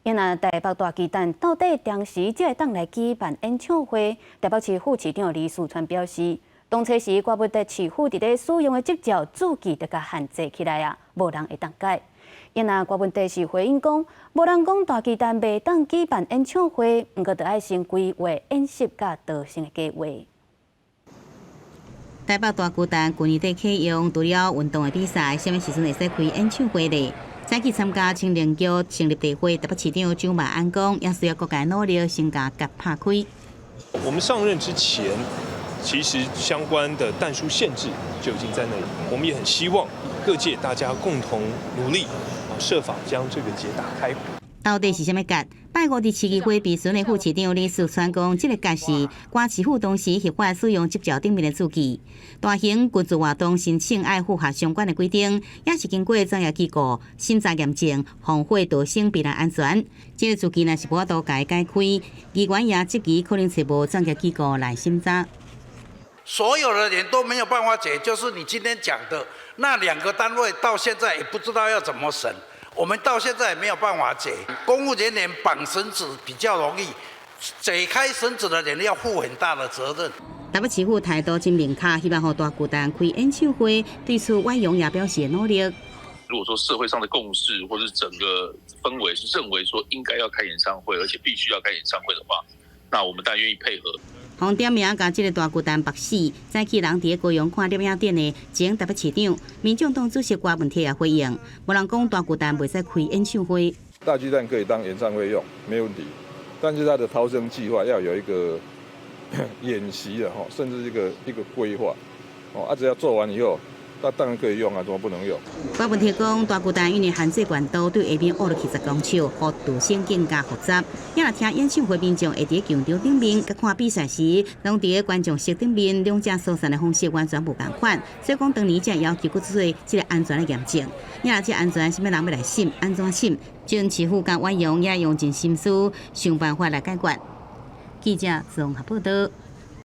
因那台北大巨蛋到底当时才会当来举办演唱会？台北市副市长李树川表示，当初时怪不得市府伫咧使用的执照注记得甲限制起来啊，无人会当改。因那郭文帝是回应讲，无人讲大巨蛋袂当举办演唱会，毋过着爱先规划演习甲导生的计划。台北大巨蛋去年底启用，除了运动的比赛，什么时阵会使开演唱会呢？早起参加青年局成立大会，台北市长蒋万安讲，也需要各界努力，先甲拍开。我们上任之前，其实相关的但书限制就已经在那里。我们也很希望各界大家共同努力，设法将这个结打开。到底是啥物结？拜五伫市议会备询的副市长李树川讲，这个结是关市府当时合法使用执照顶面的注记。大型军事活动申请爱符合相关的规定，也是经过专业机构审查验证，防火导生必然安全。这个注记若是无法度改开，议员也质疑可能找无专业机构来审查。所有的人都没有办法解，就是你今天讲的那2个单位，到现在也不知道要怎么审。我们到现在也没有办法解，公务人员绑绳子比较容易，解开绳子的人要负很大的责任。台北市府态度真明确，希望让大巨蛋开演唱会，对此外用也表示努力。如果说社会上的共识或是整个氛围是认为说应该要开演唱会，而且必须要开演唱会的话，那我们当然愿意配合。红点名甲这个大巨蛋爆死，早起人伫高雄看摄影展的前台北市长、民众党主席郭文铁也回应，无人讲大巨蛋袂使开演唱会。大巨蛋可以当演唱会用，没问题，但是它的逃生计划要有一个演习的哈，甚至一个规划哦，只要做完以后，那当然可以用啊，怎么不能用？郭文铁讲，大巨蛋因为限制悬度，对下面挖落去10公尺，互导生更加复杂。也若听演唱会民众会伫球场顶面，甲看比赛时，拢伫观众席顶面，两者疏散的方式完全无共款。所以讲，当年才要求去做这个安全的验证。也若这安全，什么人要来审，安怎审？军市府甲婉容也用尽心思，想办法来解决。记者综合报道。